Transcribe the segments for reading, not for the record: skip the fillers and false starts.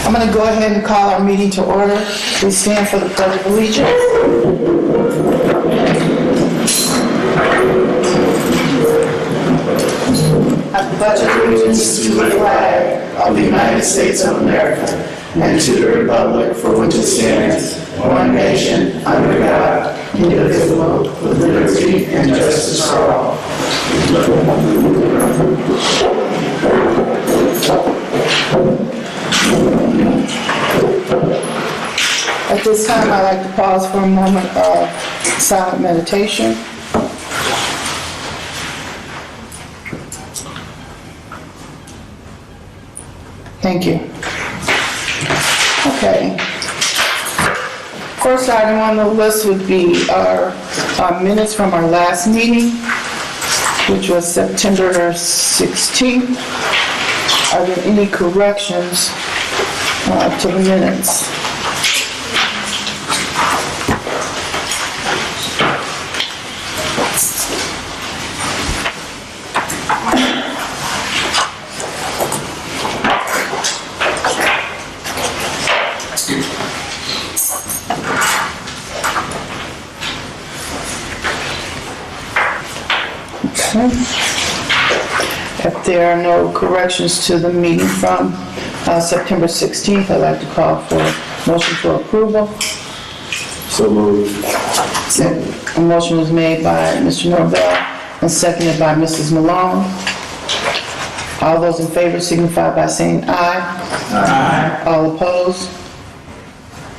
I'm going to go ahead and call our meeting to order. Please stand for the Pledge of Allegiance. I pledge allegiance to the flag of the United States of America and to the republic for which it stands, one nation, under God, indivisible, with liberty and justice for all. At this time, I'd like to pause for a moment of silent meditation. Thank you. Okay. First item on the list would be our minutes from our last meeting, which was September 16th. Are there any corrections to the minutes? If there are no corrections to the meeting from September 16th, I'd like to call for a motion for approval. So moved. A motion was made by Mr. Norvell and seconded by Mrs. Malone. All those in favor signify by saying aye. Aye. All opposed?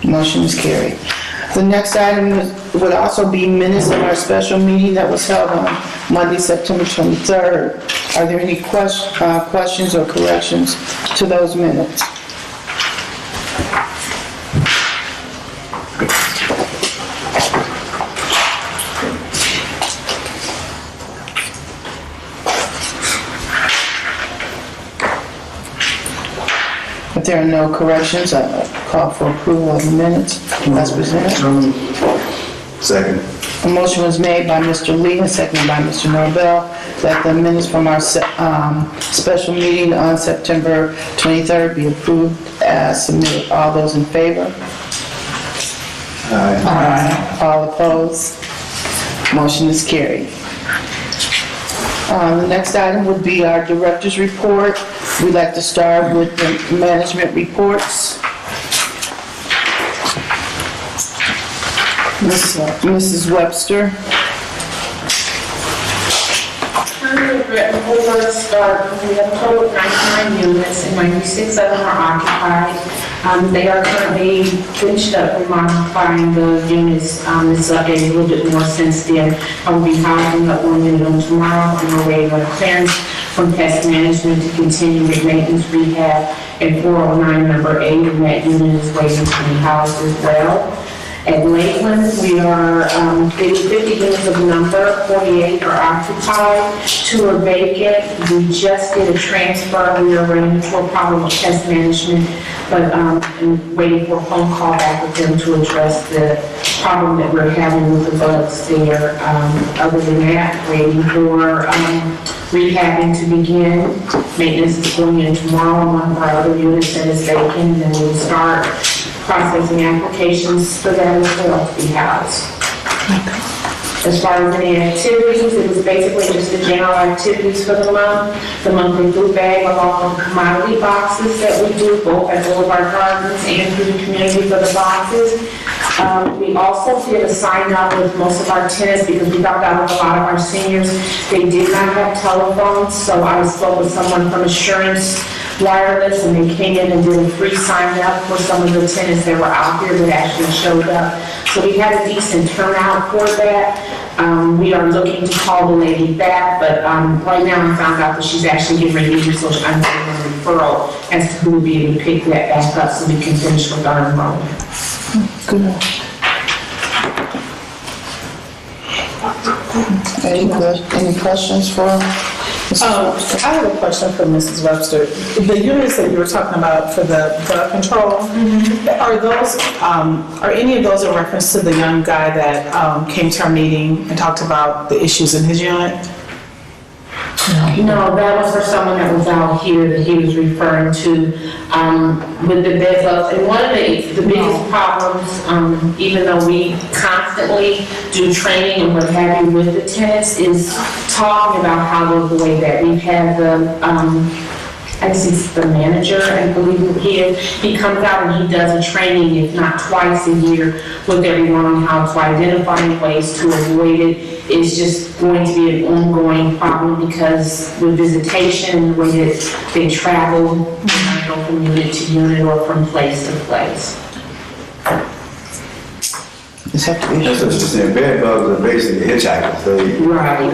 Motion is carried. The next item would also be minutes of our special meeting that was held on Monday, September 23rd. Are there any questions or corrections to those minutes? If there are no corrections, I call for approval of the minutes as presented. Second. A motion was made by Mr. Lee and seconded by Mr. Norvell that the minutes from our special meeting on September 23rd be approved as submitted. All those in favor? Aye. Aye. All opposed? Motion is carried. The next item would be our director's report. We'd like to start with the management reports. Mrs. Webster. Before we start, we have a total of 99 units, and 96 of them are occupied. They are currently finished up remodifying the units. It's updated a little bit more since then. I will be housing up one unit on tomorrow, and we're waiting on a clearance from pest management to continue with maintenance rehab. And 409 number 8 in that unit is waiting to be housed as well. At Lakeland, we are getting 50 units of number, 48 are occupied, 2 are vacant. We just did a transfer. We are running into a problem with pest management, but I'm waiting for a phone call back with them to address the problem that we're having with the bugs there. Other than that, waiting for rehabbing to begin. Maintenance is going in tomorrow on one of our other units that is vacant, and we'll start processing applications for that as well to be housed. As far as any activities, it was basically just the general activities for the month. The monthly food bag along with commodity boxes that we do both at Boulevard Gardens and through the community for the boxes. We also did a sign up with most of our tenants because we found out with a lot of our seniors, they did not have telephones. So I spoke with someone from Assurance Wireless, and they came in and did a free sign up for some of the tenants that were out there that actually showed up. So we had a decent turnout for that. We are looking to call the lady back, but right now I found out that she's actually getting ready to do so I'm getting a referral as to who will be able to pick that back up so we can finish with our enrollment. Good. Any questions for I have a question for Mrs. Webster. The units that you were talking about for the bug control, are any of those in reference to the young guy that came to our meeting and talked about the issues in his unit? No, that was for someone that was out here that he was referring to, with the bed bugs. And one of the biggest problems, even though we constantly do training and what have you with the tenants, is talking about how the way that we have I guess he's the manager, I believe he is. He comes out and he does a training, if not twice a year, with everyone on how to identify ways to avoid it. It's just going to be an ongoing problem because with visitation, the way that they travel, go from unit to unit or from place to place. It's have to be. That's what you're saying, bed bugs are basically hitchhikers, so you. Right.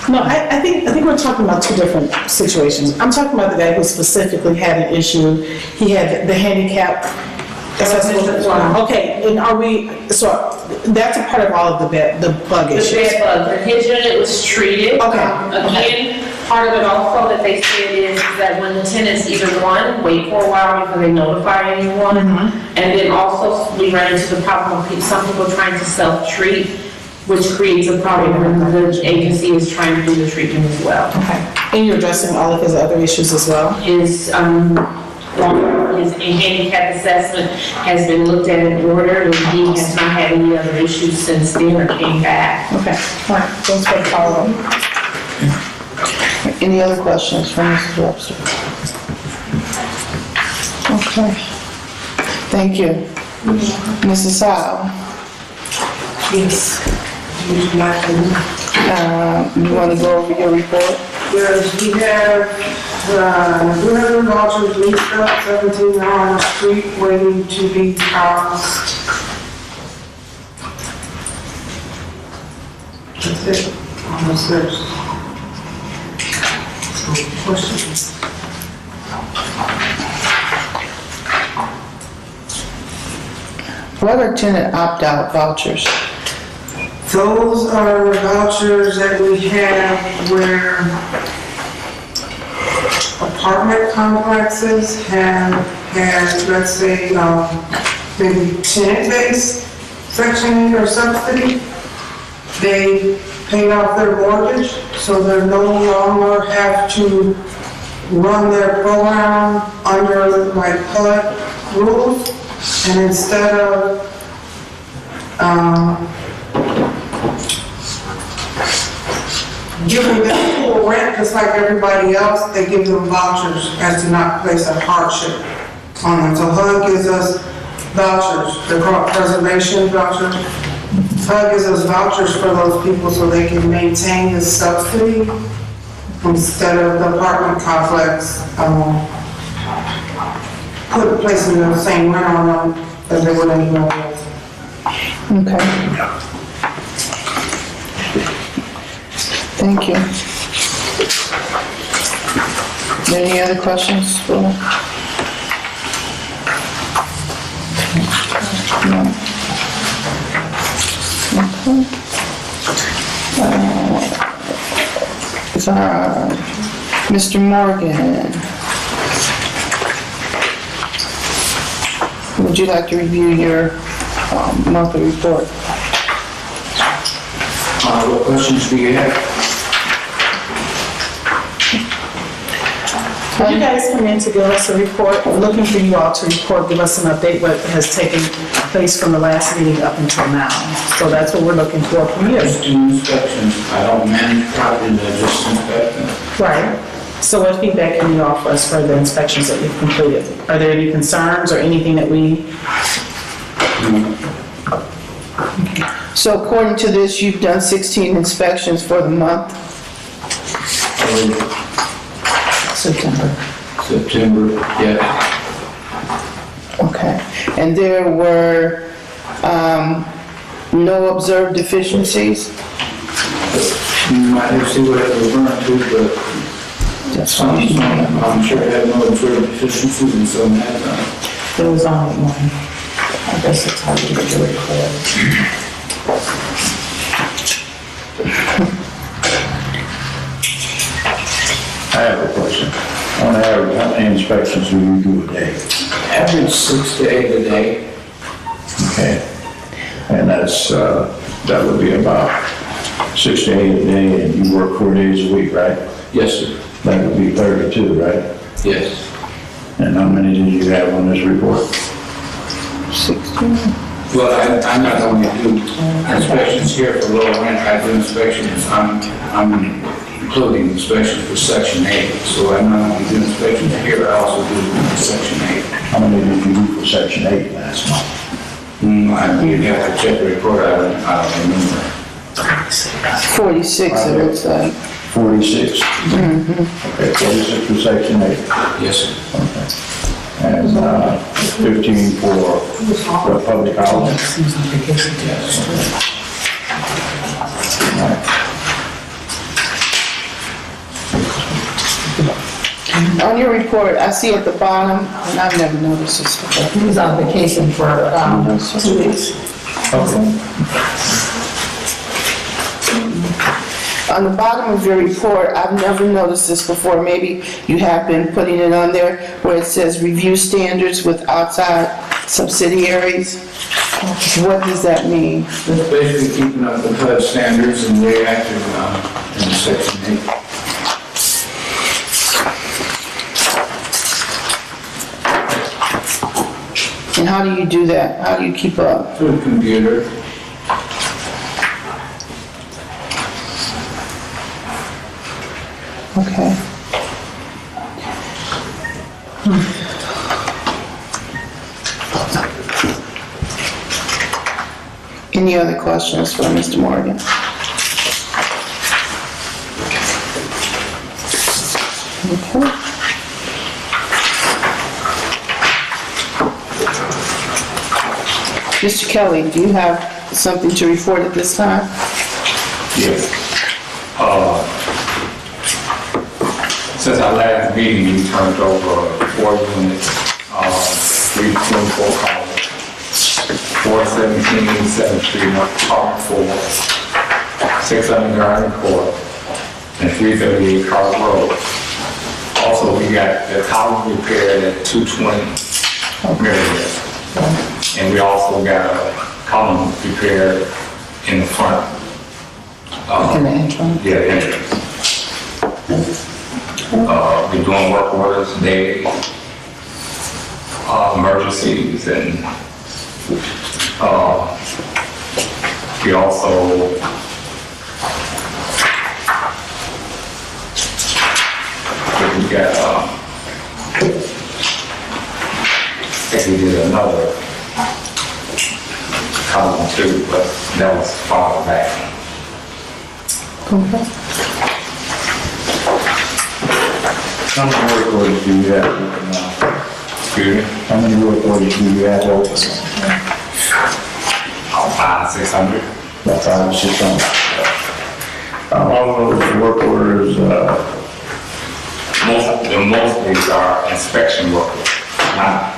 No, I think we're talking about two different situations. I'm talking about the guy who specifically had an issue. He had the handicap. Okay, and so that's a part of all of the bug issues. The bed bug, his unit was treated. Okay. Again, part of it also that they said is that when the tenants either one, wait for a while because they notify anyone, and then also we ran into the problem of some people trying to self-treat, which creates a problem when the agency is trying to do the treatment as well. Okay. And you're addressing all of his other issues as well? His handicap assessment has been looked at and ordered, and he has not had any other issues since then or came back. Okay, all right, thanks for the follow-up. Any other questions from Mrs. Webster? Okay. Thank you. Mrs. Howe? Yes. You want to go over your report? Yes, we have, 300 vouchers leased up, 17 on the street waiting to be housed. That's it, almost there. So, questions? What are tenant opt-out vouchers? Those are vouchers that we have where apartment complexes have had, let's say, maybe tenant-based Section 8 or subsidy. They paid off their mortgage, so they no longer have to run their program under like HUD rules, and instead of giving them full rent just like everybody else, they give them vouchers as to not place a hardship on them. So HUD gives us vouchers, they're called preservation vouchers. HUD gives us vouchers for those people so they can maintain the subsidy instead of the apartment complex placing the same rent on them as they would anywhere else. Okay. Thank you. Any other questions for? No. Okay. Mr. Morgan, would you like to review your monthly report? What questions do you have? You guys come in to give us a report. We're looking for you all to report, give us an update what has taken place from the last meeting up until now. So that's what we're looking for from you. Just inspections. I don't manage properties, I just inspect them. Right. So what feedback can you offer us for the inspections that you've completed? Are there any concerns or anything that we? So according to this, you've done 16 inspections for the month? September, yeah. Okay. And there were no observed deficiencies? You might have to see what it was referring to, but That's some, fine. I'm sure it had no observed deficiencies and some had. There was only one. I guess it's hard to get the report. I have a question. On average, how many inspections do you do a day? Average 6 to 8 a day. Okay. And that's, that would be about 6 to 8 a day, and you work 4 days a week, right? Yes, sir. That would be 32, right? Yes. And how many did you have on this report? 16. Well, I not only do inspections here for low rent, I do inspections, I'm including inspections for Section 8. So I not only do inspections here, I also do Section 8. How many did you do for Section 8 last month? You'd have to check the report, I don't remember. 46, it looks like. 46? Okay, 46 for Section 8. Yes, sir. Okay. And 15 for public housing? On your report, I see at the bottom, and I've never noticed this before. He was on vacation for 2 weeks. On the bottom of your report, I've never noticed this before, maybe you have been putting it on there, where it says review standards with outside subsidiaries. What does that mean? It's basically keeping up with HUD standards and they're active in Section 8. And how do you do that? How do you keep up? Through the computer. Okay. Any other questions for Mr. Morgan? Okay. Mr. Kelly, do you have something to report at this time? Yes. Since our last meeting, we turned over 4 units, 324 calls, 417, 73 Park 4, 600 Garden Court, and 338 Carl Road. Also, we got the column repaired at 220 Marion. And we also got a column repaired in the front. In the entrance? Yeah, the entrance. We're doing work orders daily, emergencies, and we also we got I think we did another column too, but that was farther back. How many work orders do you have open now? Excuse me? How many work orders do you have open? About 500, 600. About 500 or 600. All of those work orders, Most of these are inspection work, not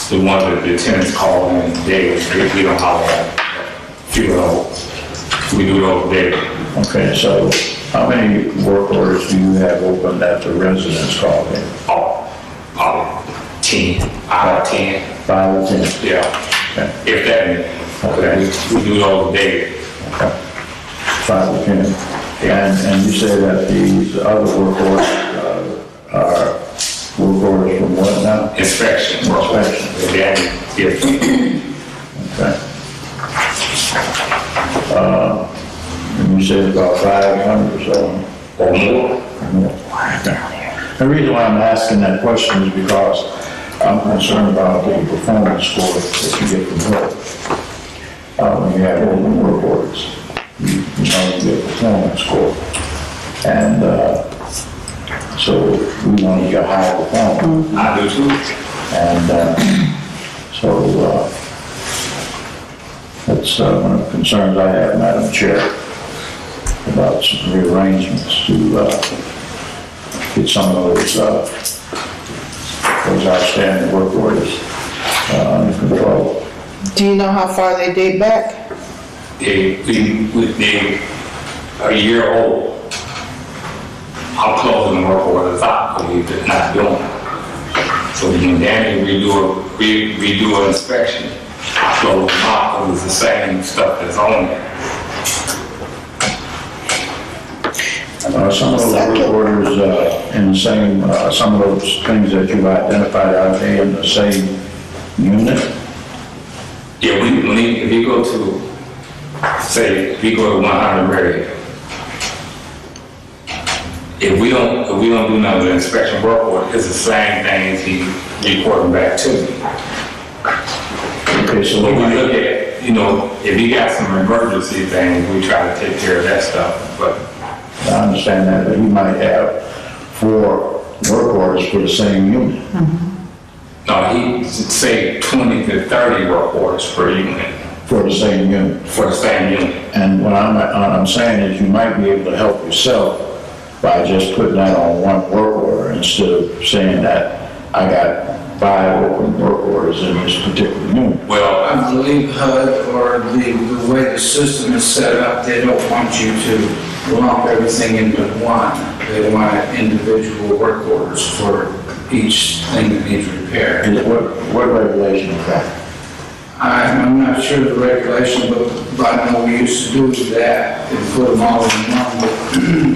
the ones that the tenants call in daily. We don't have few of those. We do those daily. okay, so how many work orders do you have open that the residents call in? Oh, 10, out of 10. 5 or 10? Yeah. Okay. If that means, okay, we do those daily. Okay. 5 or 10. And you say that these other work orders are work orders from what now? Inspection. Inspection. Yeah. Okay. And you said about 500 or so? Or more. Okay. The reason why I'm asking that question is because I'm concerned about the performance score that you get from work. When you have open work orders, you know, you get a performance score. And so we want to get a high performance. I do too. And so that's one of the concerns I have, Madam Chair, about some rearrangements to get some of those outstanding work orders under control. Do you know how far they date back? They a year old. I'm closing the work orders out because we're not doing it. So we can then redo an inspection. I close them out because it's the same stuff that's on there. Some of those work orders, in the same, some of those things that you've identified, are they in the same unit? Yeah, if you go to, say, if you go to 100 Meridian, if we don't do none of the inspection work order, it's the same thing as he reporting back to me. Okay, so But we look at, you know, if you got some emergency things, we try to take care of that stuff, but I understand that, but you might have 4 work orders for the same unit. no, he say 20 to 30 work orders per unit, For the same unit. for the same unit. And what I'm saying is you might be able to help yourself by just putting that on one work order instead of saying that I got 5 open work orders in this particular unit. Well, I believe HUD or the way the system is set up, they don't want you to lump everything into one. They want individual work orders for each thing that needs repair. And what regulation is that? I'm not sure of the regulation, but I know we used to do that and put them all in one, but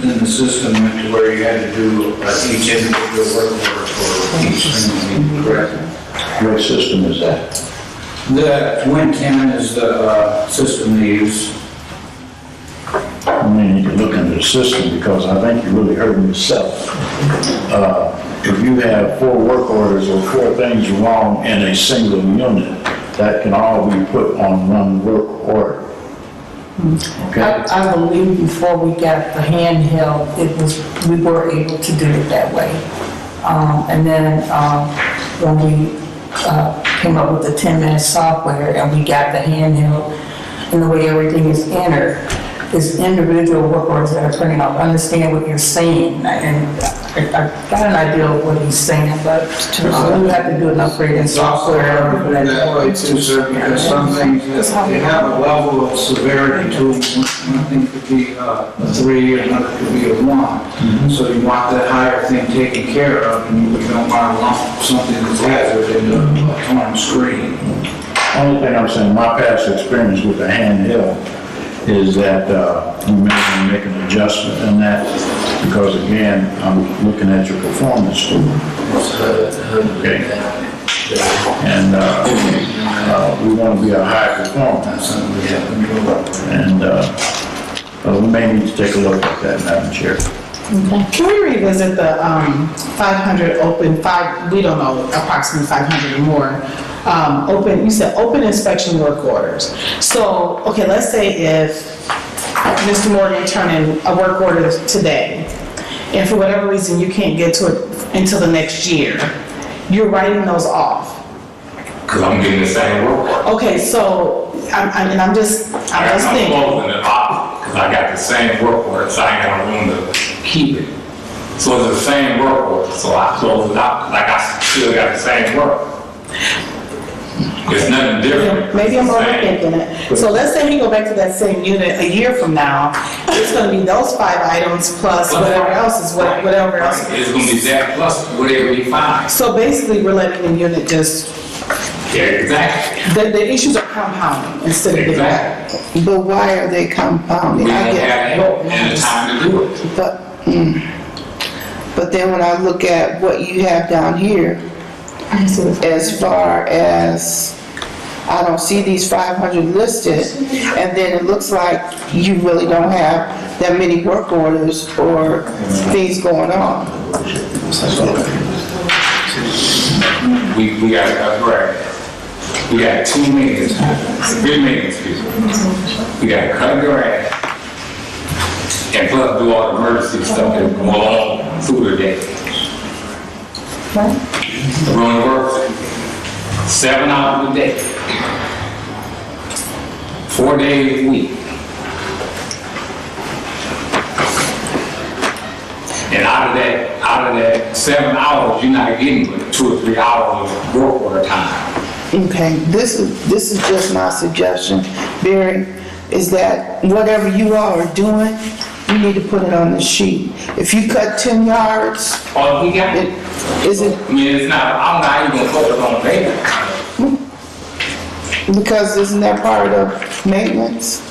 then the system went to where you had to do each individual work order for each thing that needed corrected. What system is that? The Win 10 is the system they use. I mean, you can look into the system because I think you're really hurting yourself. If you have 4 work orders or 4 things wrong in a single unit, that can all be put on one work order. Okay? I believe before we got the handheld, we were able to do it that way. And then, when we, came up with the 10-minute software and we got the handheld and the way everything is entered, is individual work orders that are printing off. Understand what you're saying, and I got an idea of what he's saying, but we have to do an upgrade in software. That way too, sir, because some things, they have a level of severity to them. One thing could be a 3, another could be a 1. So you want that higher thing taken care of, and you don't want to lump something that's hazard into a torn screen. Only thing I'm saying, my past experience with the handheld is that we may make an adjustment in that, because again, I'm looking at your performance score. Okay. And we want to be a high performer. And we may need to take a look at that, Madam Chair. Can we revisit the 500 open, we don't know, approximately 500 or more, open, you said open inspection work orders. So, okay, let's say if Mr. Morgan turned in a work order today, and for whatever reason you can't get to it until the next year, you're writing those off. because I'm getting the same work order. Okay, so, I'm just I'm thinking. closing the office because I got the same work order, so I ain't got room to keep it. So it's the same work order, so I close it out, like I still got the same work. It's nothing different. Maybe I'm It's the same. overthinking it. So let's say we go back to that same unit a year from now, it's gonna be those 5 items plus whatever else is, whatever else. Right. It's gonna be that plus whatever we find. So basically, we're letting the unit just, Yeah, exactly. the issues are compounding instead of getting better. Exactly. But why are they compounding? We I don't get have help and the time to do it. But then when I look at what you have down here, as far as, I don't see these 500 listed, and then it looks like you really don't have that many work orders or things going on. We got, right. We got 2 meetings, 3 meetings, excuse me. We got to cut grass and plus do all the emergency stuff that go on through the day. The room works 7 hours a day, 4 days a week. And out of that 7 hours, you're not getting but 2 or 3 hours of work order time. Okay, this is just my suggestion, Barry, is that whatever you all are doing, you need to put it on the sheet. If you cut 10 yards, All we got, is it, I mean, it's not, I'm not even gonna focus on maintenance. because isn't that part of maintenance?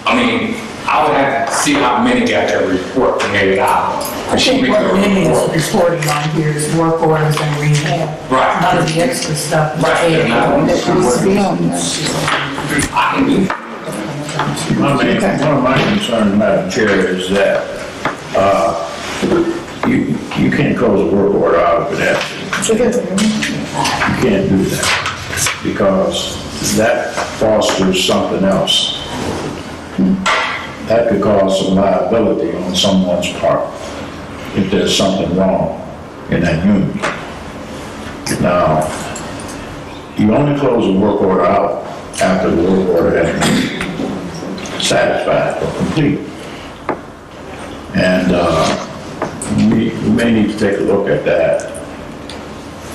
I mean, I would have to see how many got that report and made it out. I think what Minnie is reporting on here is work orders and rehab. Right. None of the extra stuff. Right. That needs to be on there. I can do that. One of my concerns, Madam Chair, is that, you can't close a work order out of it after. You can't do that, because that fosters something else. That could cause some liability on someone's part if there's something wrong in that unit. Now, you only close a work order out after the work order has been satisfied or complete. And we may need to take a look at that.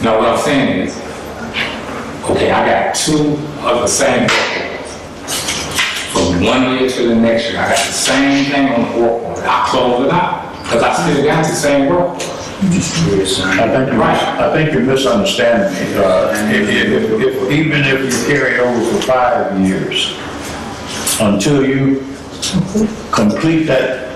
Now, what I'm saying is, okay, I got 2 of the same work orders. From 1 year to the next year, I got the same thing on the work order. I close it out, because I still got the same work order. I think you're misunderstanding me. Even if you carry over for 5 years, until you complete that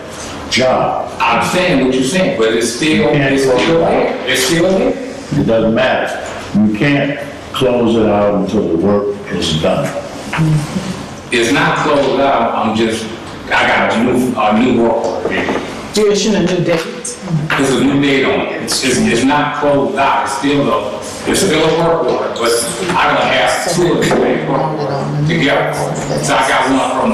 job, I'm saying what you're saying, but it's still there. It's still there. it doesn't matter. You can't close it out until the work is done. It's not closed out, I got a new work order. You're issuing a new date. There's a new date on it. It's not closed out, it's still a work order, but I'm gonna have 2 of the same work order together. So I got one from,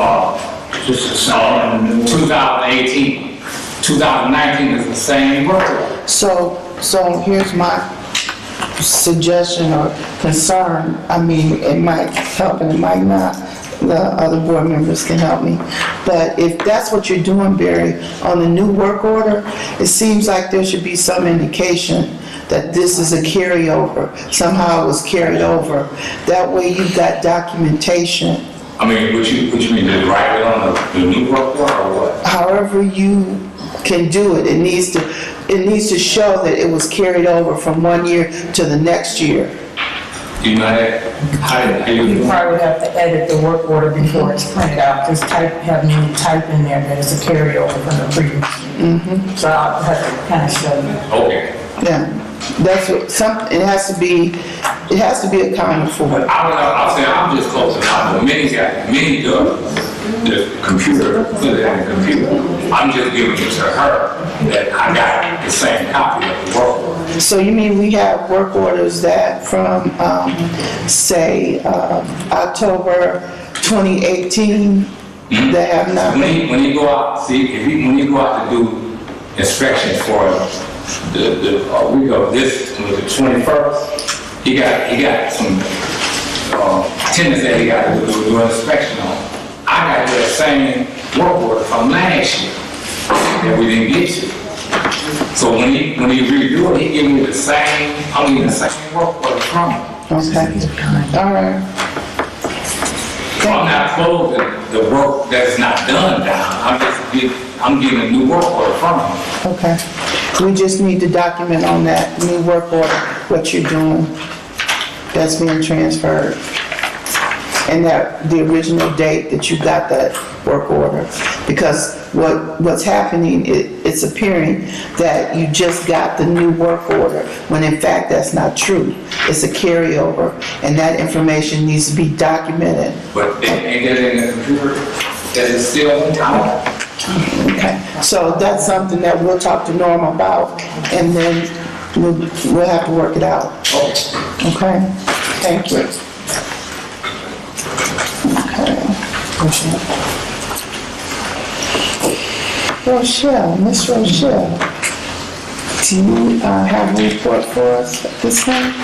2018. 2019 is the same work order. So here's my suggestion or concern. I mean, it might help and it might not. The other board members can help me. But if that's what you're doing, Barry, on the new work order, it seems like there should be some indication that this is a carryover. Somehow it was carried over. That way you've got documentation. I mean, what you mean, to write it on the new work order or what? However you can do it, it needs to show that it was carried over from 1 year to the next year. Do you know that? How do You you? probably would have to edit the work order before it's printed out, just have me type in there that it's a carryover from the previous. So I'll have to kind of show you. Okay. Yeah, that's what, it has to be accounted for. But I don't know, I'll say, I'm just close enough. The many does the computer, put it in the computer. I'm just giving it to her that I got the same copy of the work order. So you mean we have work orders that from, say, October 2018 that have not been? When you go out, when you go out to do inspections for the week of this, was the 21st, he got some tenants that he got to do an inspection on. I got that same work order from last year that we didn't get to. So when he redo it, he gave me the same work order from him. Okay, all right. So I'm not closing the work that's not done down. I'm getting a new work order from him. Okay. We just need to document on that new work order what you're doing that's being transferred. And that the original date that you got that work order. Because what's happening, it's appearing that you just got the new work order, when in fact that's not true. It's a carryover, and that information needs to be documented. But ain't that in the computer? That is still out? Okay, so that's something that we'll talk to Norm about, and then we'll have to work it out. Okay, thank you. Okay. Rochelle, Miss Rochelle, do you have a report for us at this time?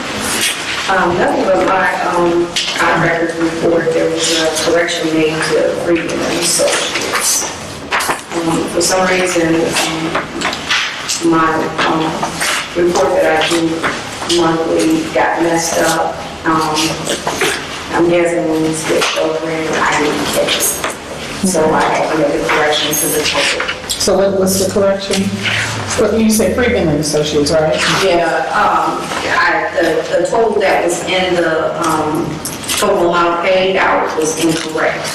Nothing but my contractor's report. There was a correction made to Freedom and Associates. For some reason, my report that I do monthly got messed up. I'm guessing when we switched over and I didn't catch it. So I had to make a correction to the total. So what's the correction? You say Freeman and Associates, right? Yeah, the total that was in the total amount paid out was incorrect.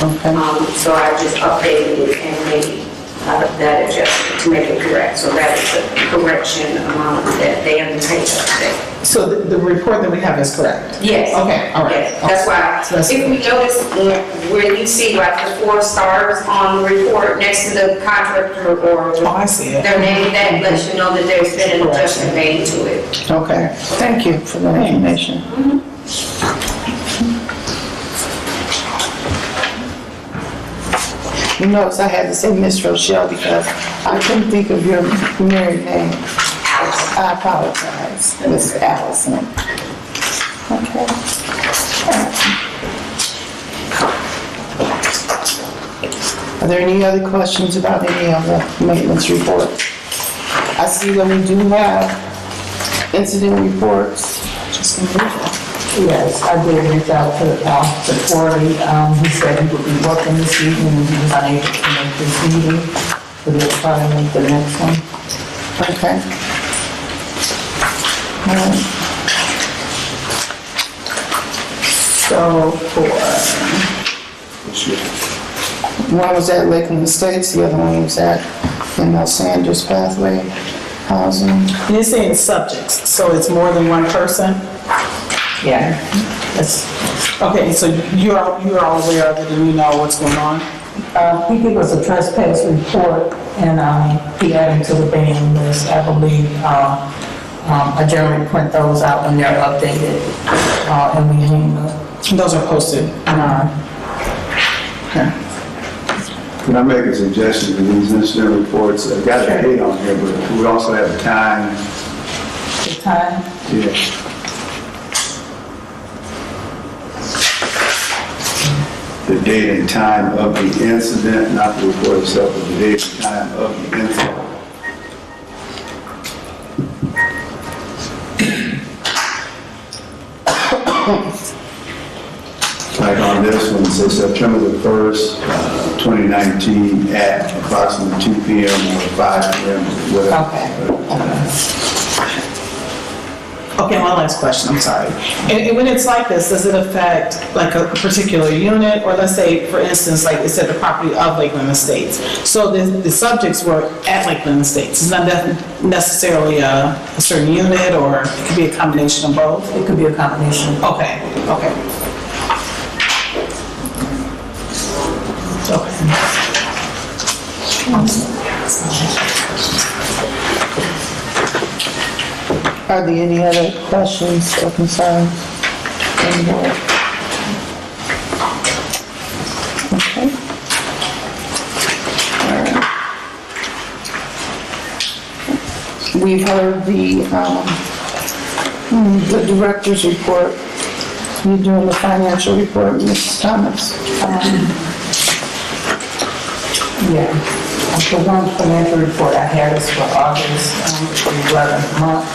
Okay. So I just updated it and made that adjustment to make it correct. So that is the correction amount that they underpaid us today. So the report that we have is correct? Yes. Okay, all right. Yes, that's why, So that's- if we notice where you see like the 4 stars on the report next to the contractor or Oh, I see it. their name, that lets you know that there's been an adjustment made to it. Okay, thank you for that information. You notice I had to say Miss Rochelle because I couldn't think of your married name. I apologize, Miss Allison. Okay. Are there any other questions about any of the maintenance reports? I see that we do have incident reports. Just gonna move it. Yes, I did reach out to Corey. He said he would be working this evening and he was unable to make this meeting, but he'll try to make the next one. Okay. All right. So one was at Lakeland Estates, the other one was at M.L. Sanders Pathway Housing. And it's saying subjects, so it's more than one person? Yeah, that's, Okay, so you're all aware of it and you know what's going on? he gave us a trespass report and, he added to the ban list, I believe. I generally print those out when they're updated, and we hang them. Those are posted. Okay. Can I make a suggestion for these incident reports? I've got a date on here, but we also have a time. The time, Yeah. The date and time of the incident, not the report itself, but the date and time of the incident. Like on this one, it says September the 1st, 2019 at approximately 2 p.m. or 5 p.m. whatever. Okay, one last question, I'm sorry. And when it's like this, does it affect like a particular unit? Or let's say, for instance, like it said, the property of Lakeland Estates. So the subjects were at Lakeland Estates. It's not necessarily a certain unit, or it could be a combination of both? it could be a combination. Okay, okay. Are there any other questions or concerns from the board? Okay. All right. We've heard the director's report. You're doing the financial report, Mrs. Thomas. Yeah, the one financial report I have is for August, the 11th month,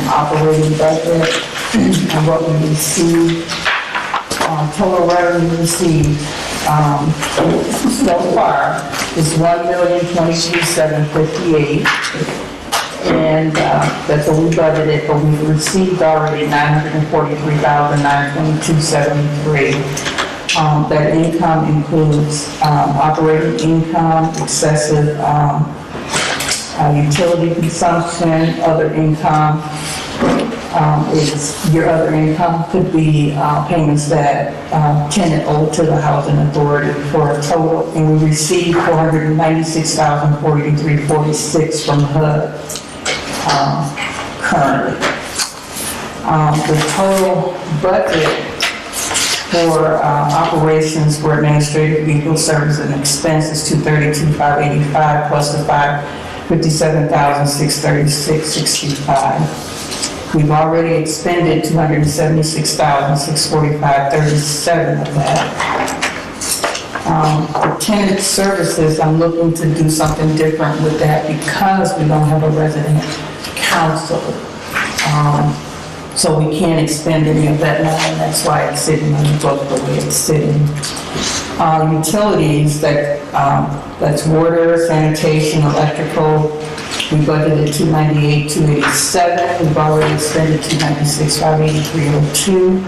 operating budget, and what we received, total revenue received, so far is $1,022,758, and that's what we budgeted, but we received already $943,922.73. That income includes operating income, excessive utility consumption, other income. Your other income could be payments that tenant owed to the housing authority for a total, and we received $496,043.46 from HUD currently. The total budget for operations for administrative, legal services and expenses, $232,585 plus the $57,636.65. We've already expended $276,645.37 of that. For tenant services, I'm looking to do something different with that because we don't have a resident council. So we can't expend any of that money, that's why it's sitting on the book the way it's sitting. Utilities, that's water, sanitation, electrical, we budgeted $298,287. We've already expended $296,583.02.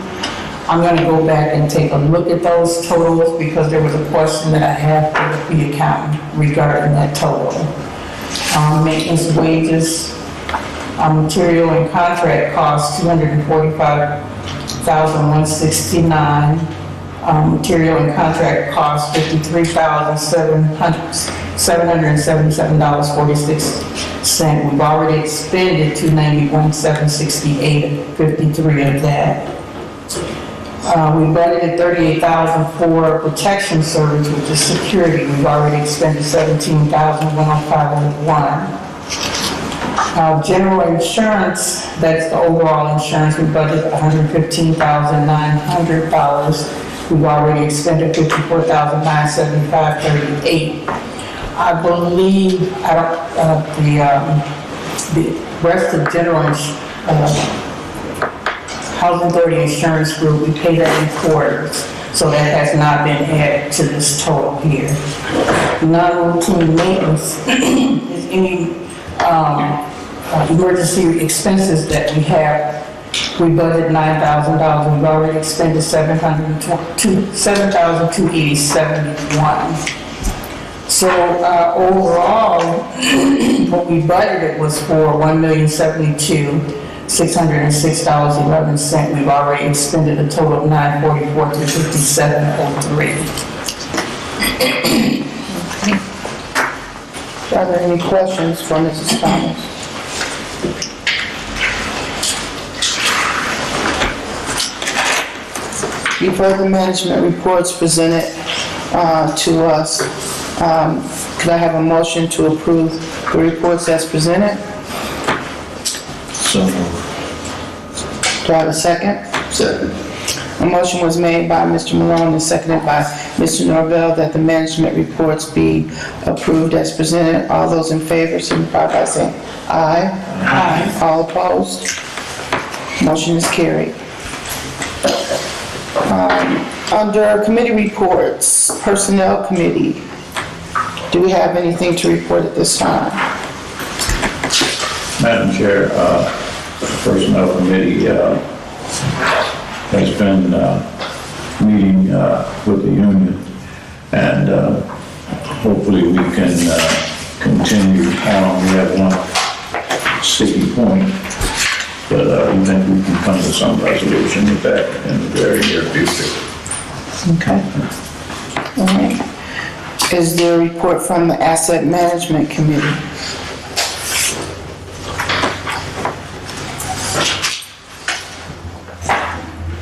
I'm gonna go back and take a look at those totals because there was a question that I had for the accountant regarding that total. Maintenance wages, material and contract costs, $245,169. Material and contract costs, $53,777.46. We've already expended $291,768, 53 of that. We budgeted $38,000 for protection service, which is security. We've already expended $17,105.01. General insurance, that's the overall insurance, we budgeted $115,900. We've already expended $54,975.38. I believe, the rest of general Housing Authority Insurance Group, we pay that in quarters, so that has not been added to this total here. Non-routine maintenance is any emergency expenses that we have. We budgeted $9,000. We've already expended $7,280.71. So overall, what we budgeted was for $1,072,606.11. We've already expended a total of $944,257.03. Are there any questions for Mrs. Thomas? You've heard the management reports presented to us. Could I have a motion to approve the reports as presented? So moved. Do I have a second? Second. A motion was made by Mr. Malone and seconded by Mr. Norvell that the management reports be approved as presented. All those in favor signify by saying aye. Aye. All opposed? Motion is carried. Under committee reports, Personnel Committee, do we have anything to report at this time? Madam Chair, the Personnel Committee has been meeting with the union, and hopefully we can continue on. We have one sticky point, but we think we can come to some resolution with that in the very near future. Okay. All right. Is there a report from the Asset Management Committee?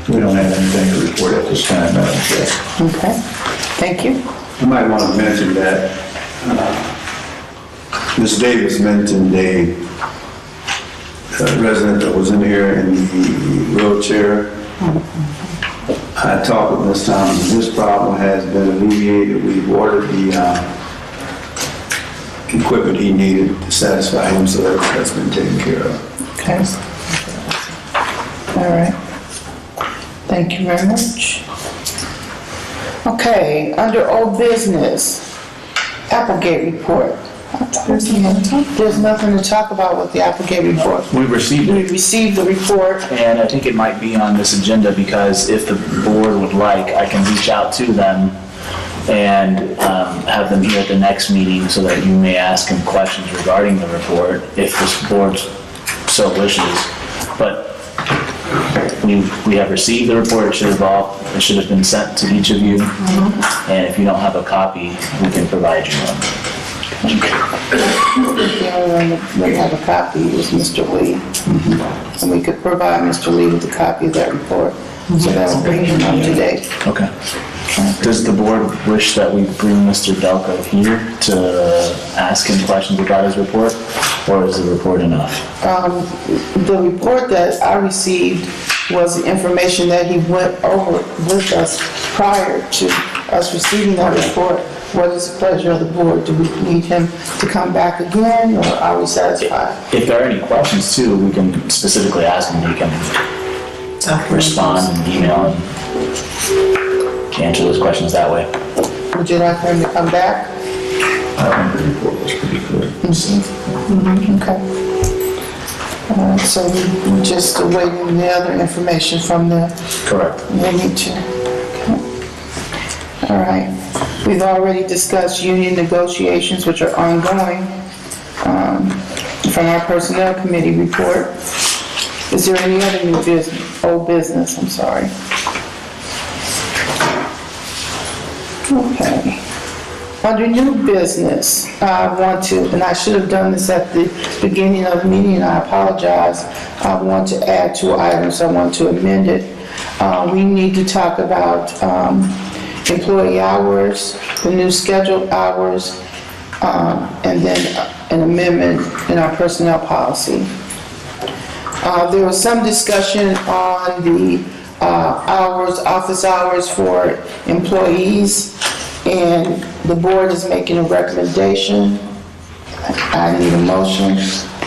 We don't have anything to report at this time, Madam Chair. Okay. Thank you. You might want to mention that Ms. Davis mentioned a resident that was in here in the wheelchair. I talked with Ms. Thomas, and this problem has been alleviated. We've ordered the equipment he needed to satisfy him, so that's been taken care of. Okay. All right. Thank you very much. Okay, under old business, Applegate report. There's nothing to talk about with the Applegate report. We received We it, received the report. and I think it might be on this agenda because if the board would like, I can reach out to them and have them here at the next meeting so that you may ask them questions regarding the report if this board so wishes. But we have received the report. It should have been sent to each of you. And if you don't have a copy, we can provide you one. The only one that didn't have a copy was Mr. Lee. And we could provide Mr. Lee with a copy of that report. So that will bring him up to date. Okay. Does the board wish that we bring Mr. Delco here to ask him questions about his report, or is the report enough? The report that I received was the information that he went over with us prior to us receiving that report. What is the pleasure of the board? Do we need him to come back again, or are we satisfied? If there are any questions too, we can specifically ask him. He can respond and email and answer those questions that way. Would you like for him to come back? I think the report was pretty clear. Okay. So we're just awaiting the other information from them. Correct. They need to. Okay. All right. We've already discussed union negotiations, which are ongoing, from our personnel committee report. Is there any other new business, old business, I'm sorry? Okay. Under new business, I want to, and I should have done this at the beginning of the meeting, and I apologize. I want to add 2 items. I want to amend it. We need to talk about employee hours, the new scheduled hours, and then an amendment in our personnel policy. There was some discussion on the hours, office hours for employees, and the board is making a recommendation. I need a motion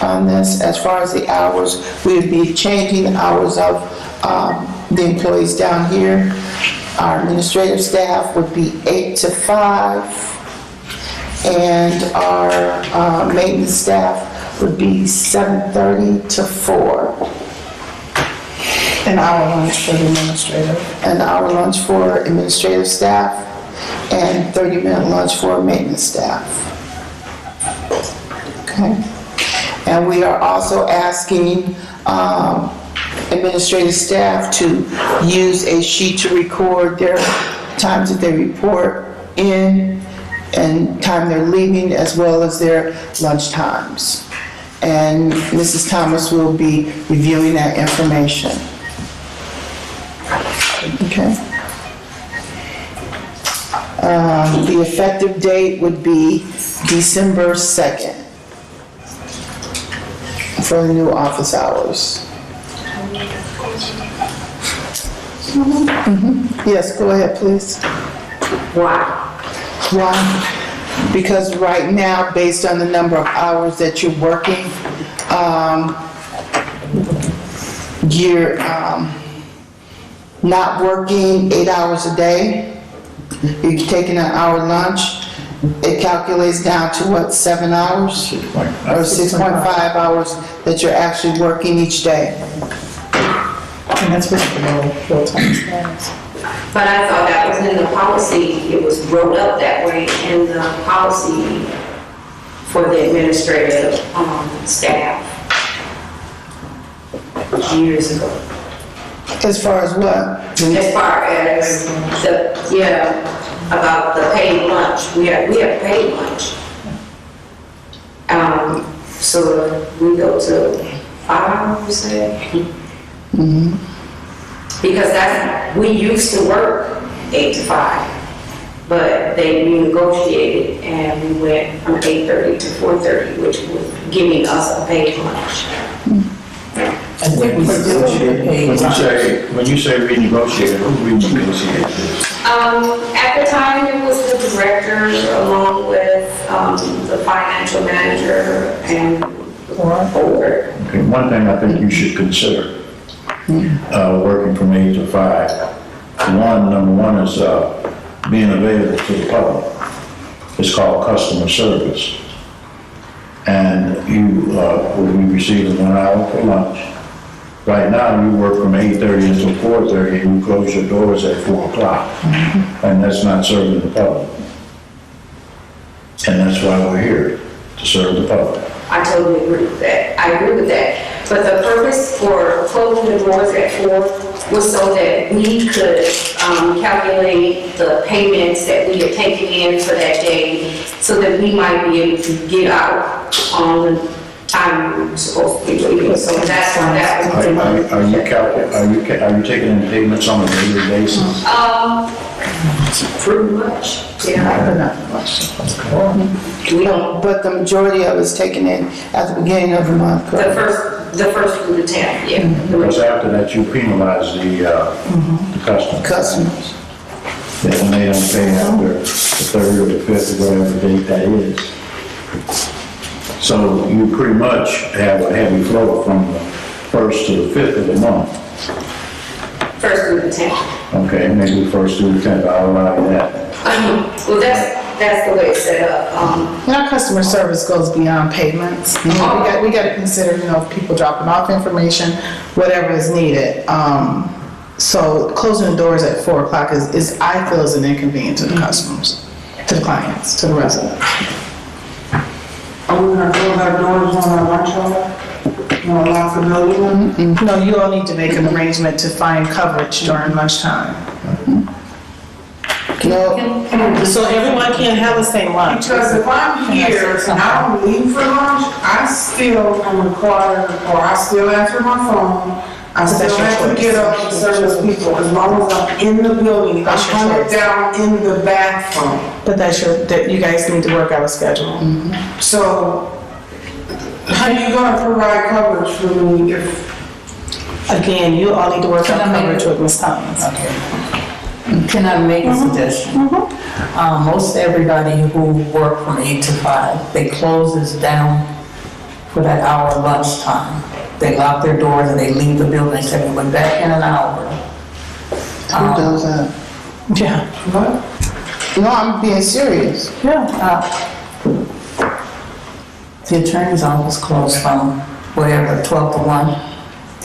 on this. As far as the hours, we would be changing the hours of the employees down here. Our administrative staff would be 8 to 5, and our maintenance staff would be 7:30 to 4. An hour lunch for the administrative. An hour lunch for administrative staff, and 30-minute lunch for maintenance staff. Okay. And we are also asking administrative staff to use a sheet to record their times that they report in and time they're leaving, as well as their lunch times. And Mrs. Thomas will be reviewing that information. Okay. The effective date would be December 2nd for the new office hours. Yes, go ahead, please. Why? Why? Because right now, based on the number of hours that you're working, you're not working 8 hours a day. You're taking an hour lunch. It calculates down to what, 7 hours? Or 6.5 hours that you're actually working each day. And that's what the full-time status. But I thought that was in the policy, it was wrote up that way in the policy for the administrative staff years ago. As far as what? As far as about the paid lunch, we have paid lunch. So we go to 5 hours, say. Because we used to work 8 to 5, but we negotiated and we went from 8:30 to 4:30, which was giving us a paid lunch. I think we still should pay. When you say renegotiated, who renegotiated this? At the time, it was the director along with the financial manager and the board. Okay, one thing I think you should consider, working from 8 to 5. Number one is being available to the public. It's called customer service. And you will be receiving 1 hour for lunch. Right now, you work from 8:30 until 4:30, and you close your doors at 4 o'clock. And that's not serving the public. And that's why we're here, to serve the public. I totally agree with that. I agree with that. But the purpose for closing the doors at 4 was so that we could calculate the payments that we had taken in for that day, so that we might be able to get out on the time we were supposed to be leaving. So that's why that was. Are you taking in payments on a daily basis? Pretty much, yeah. We don't, but the majority of it's taken in at the beginning of the month, correct? The first through the 10th, yeah. Because after that, you penalize the customers. Customers. That when they don't pay after the 3rd or the 5th or whatever date that is. So you pretty much have a heavy flow from the 1st to the 5th of the month. First through the 10th. Okay, maybe 1st through the 10th, I'll allow you that. Well, that's the way it's set up. And our customer service goes beyond payments. I mean, we got to consider, people dropping off information, whatever is needed. So closing the doors at 4 o'clock is I feel is an inconvenience to the customers, to the clients, to the residents. Are we gonna close our doors on our lunch hour? No, lock the building? No, you all need to make an arrangement to find coverage during lunchtime. No, So everyone can't have the same lunch. Because if I'm here and I don't leave for lunch, I still am required, or I still answer my phone. I But that's still your have to choice. get up and service people as long as I'm in the building. That's your I'm hunted choice. down in the bathroom. But that you guys need to work out a schedule. So how are you gonna provide coverage for me if, Again, you all need to work out Can I make- coverage with Ms. Thomas. Can I make a suggestion? Most everybody who work from 8 to 5, they closes down for that hour lunchtime. They lock their doors and they leave the building, they say, we'll be back in an hour. who does that? Yeah. No, I'm being serious. The attorney's office closed from whatever, 12 to 1.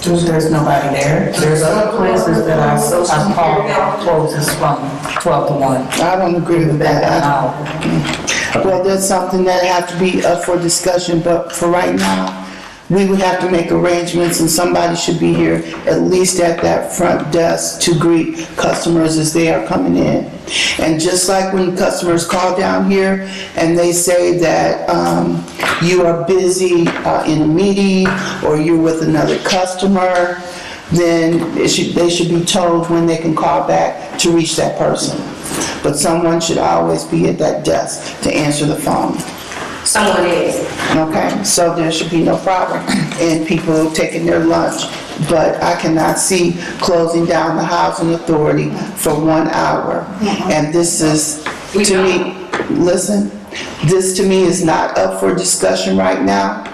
There's nobody there. There's other places that I've called that closes from 12 to 1. I don't agree with Back in an that. hour. Well, that's something that have to be up for discussion, but for right now, we would have to make arrangements and somebody should be here at least at that front desk to greet customers as they are coming in. And just like when customers call down here and they say that you are busy in a meeting or you're with another customer, then they should be told when they can call back to reach that person. But someone should always be at that desk to answer the phone. Someone is. Okay, so there should be no problem in people taking their lunch. But I cannot see closing down the housing authority for 1 hour. And this is, to me, listen, this to me is not up for discussion right now.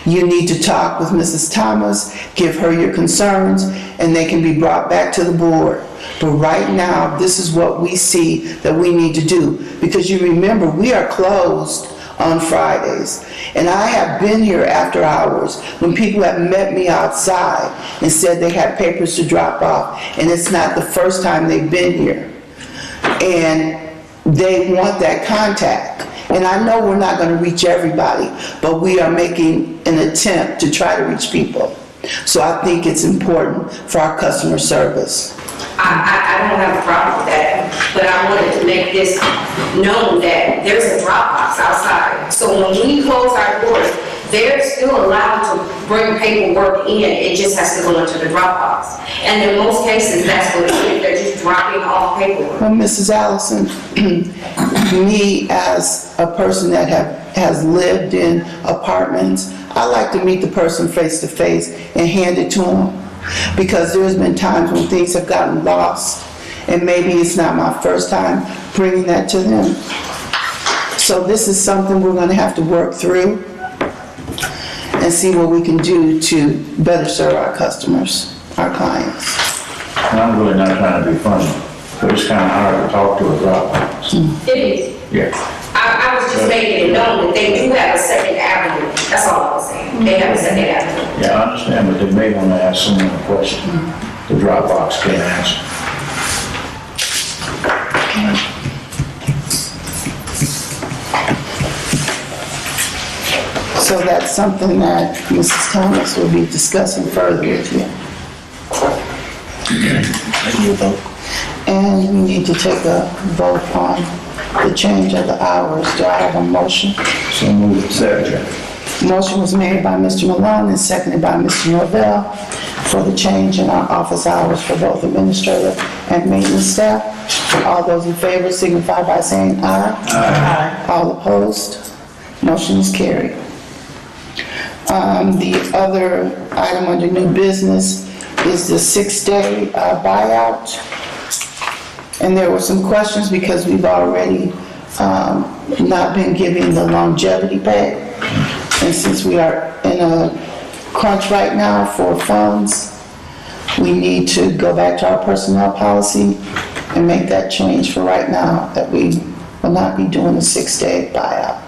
You need to talk with Mrs. Thomas, give her your concerns, and they can be brought back to the board. But right now, this is what we see that we need to do. Because you remember, we are closed on Fridays. And I have been here after hours when people have met me outside and said they had papers to drop off. And it's not the first time they've been here. And they want that contact. And I know we're not going to reach everybody, but we are making an attempt to try to reach people. So I think it's important for our customer service. I don't have a problem with that, but I wanted to make this known that there's a drop box outside. So when we close our doors, they're still allowed to bring paperwork in, it just has to go into the drop box. And in most cases, that's what it is, they're just dropping off paperwork. Well, Mrs. Allison, me as a person that has lived in apartments, I like to meet the person face to face and hand it to them. Because there's been times when things have gotten lost, and maybe it's not my first time bringing that to them. So this is something we're going to have to work through and see what we can do to better serve our customers, our clients. And I'm really not trying to be funny, but it's kind of hard to talk to a Dropbox. It is. Yeah. I was just making it known that they do have a second avenue. That's all I was saying. They have a second avenue. Yeah, I understand, but they may want to ask someone a question the Dropbox can't answer. So that's something that Mrs. Thomas will be discussing further with you. And we need to take a vote on the change of the hours. Do I have a motion? So move it. Second. Motion was made by Mr. Malone and seconded by Mr. Norvell for the change in our office hours for both administrative and maintenance staff. All those in favor signify by saying aye. Aye. All opposed? Motion is carried. The other item under new business is the 6-day buyout. And there were some questions because we've already not been giving the longevity pay. And since we are in a crunch right now for funds, we need to go back to our personnel policy and make that change for right now, that we will not be doing a 6-day buyout.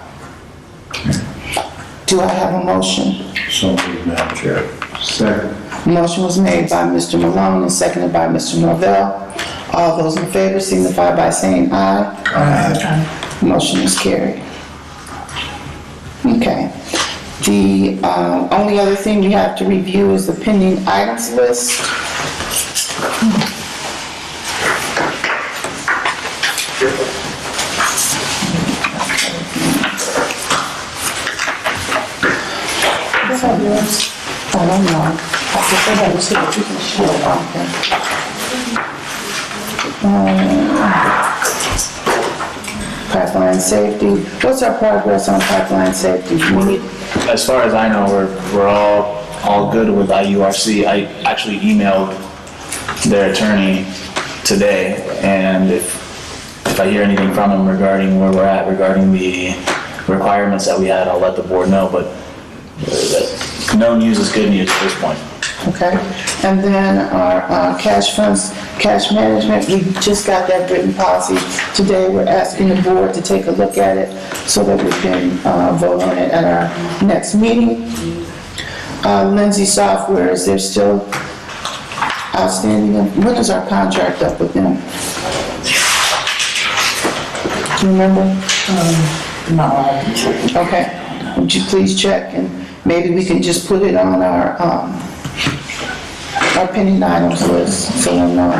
Do I have a motion? So moved, Madam Chair. Second. Motion was made by Mr. Malone and seconded by Mr. Norvell. All those in favor signify by saying aye. Aye. Motion is carried. Okay. The only other thing we have to review is the pending items list. Is that yours? I don't know. I guess I haven't seen it. You can show it off there. Pipeline safety. What's our progress on pipeline safety? We need, As far as I know, we're all good with IURC. I actually emailed their attorney today, and if I hear anything from him regarding where we're at, regarding the requirements that we had, I'll let the board know, but no news is good news at this point. okay. And then our cash funds, cash management, we just got that written policy today. We're asking the board to take a look at it so that we can vote on it at our next meeting. Lindsay Software, is there still outstanding? When is our contract up with them? Do you remember? No, I can check. Okay, would you please check, and maybe we can just put it on our pending items list, so we'll know.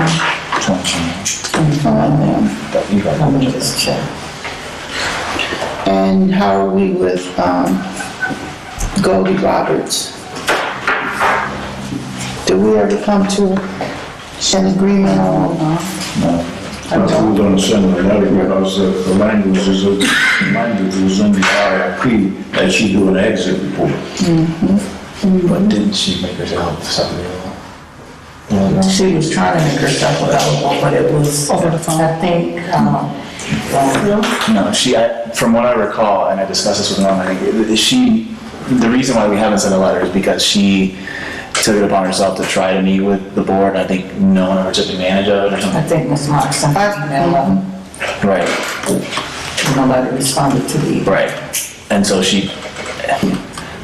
Let me just check. And how are we with Goldie Roberts? Did we ever come to an agreement on? No. I was going to send a letter because the language is in the RFP that she do an exit report. But didn't she make herself something? She was trying to make herself available, but it was over the phone. I think, No, from what I recall, and I discussed this with Norm, I think the reason why we haven't sent a letter is because she took it upon herself to try to meet with the board. I think no one ever took advantage of it or I something. think Ms. Mark sent an email, Right, nobody responded to the. right. And so she,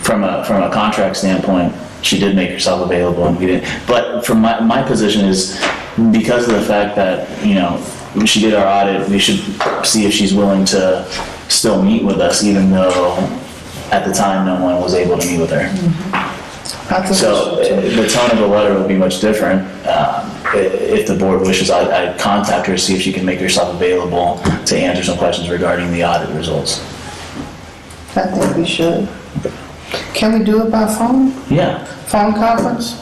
from a contract standpoint, she did make herself available and we didn't. But from my position is, because of the fact that, when she did our audit, we should see if she's willing to still meet with us, even though at the time no one was able to meet with her. So the tone of the letter will be much different. If the board wishes, I'd contact her, see if she can make herself available to answer some questions regarding the audit results. I think we should. Can we do it by phone? Yeah. Phone conference?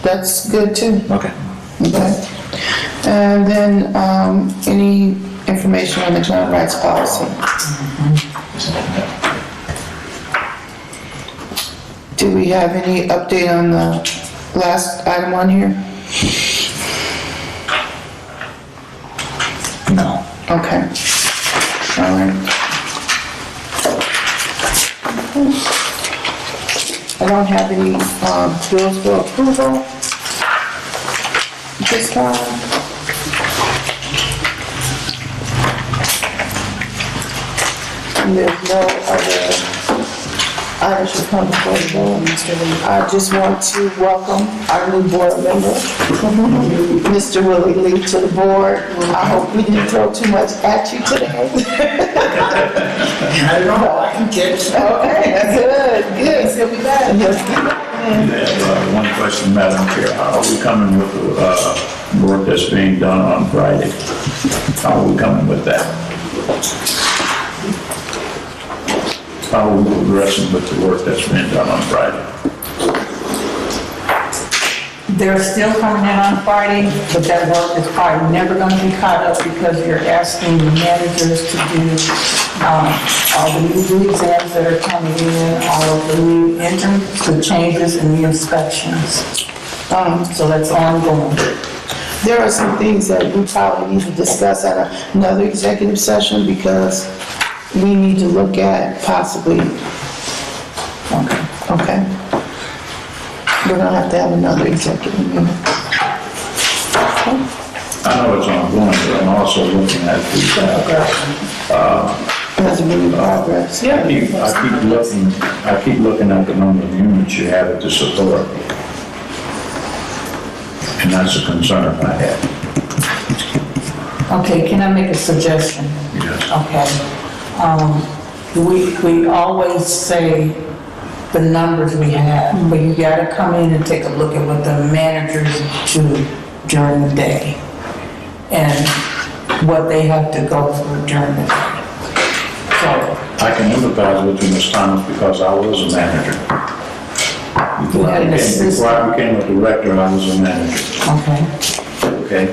That's good too. Okay. Okay. And then, any information on the joint rights policy? Do we have any update on the last item on here? No. Okay. All right. I don't have any bills for approval this time. And there's no other items to come before the board. I just want to welcome our new board member, Mr. Willie Lee, to the board. I hope we didn't throw too much at you today. I don't know, I can catch. Okay, good. He'll be back. I have one question, Madam Chair. How are we coming with the work that's being done on Friday? How are we coming with that? How are we progressing with the work that's being done on Friday? They're still coming in on Friday, but that work is probably never going to be caught up because you're asking the managers to do all the new exams that are coming in, all of the new entrance, the changes and the inspections. So that's ongoing. There are some things that we probably need to discuss at another executive session because we need to look at possibly, okay. We're gonna have to have another executive meeting. I know it's ongoing, but I'm also looking at the Hasn't been in progress. I keep looking at the number of units you have at this authority. And that's a concern I have. Okay, can I make a suggestion? Yes. Okay. We always say the numbers we have, but you gotta come in and take a look at what the managers do during the day and what they have to go through during the day. So, I can empathize with you, Ms. Thomas, because I was a manager. you had an assistant. Before I became a director, I was a manager, Okay, okay?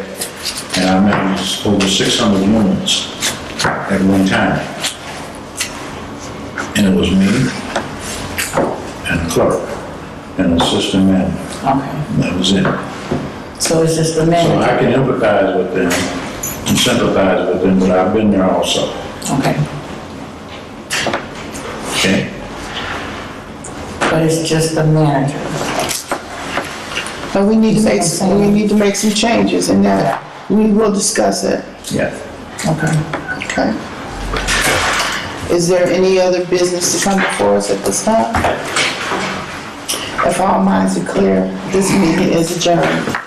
And I managed over 600 units at one time. And it was me and clerk and assistant manager. okay. That was it. So it's just the So manager? I can empathize with them and sympathize with them, but I've been there also, Okay. okay? But it's just the manager? But we need to make some changes in that. We will discuss it. Yeah. Okay. Okay. Is there any other business to come before us at this time? If all minds are clear, this meeting is adjourned.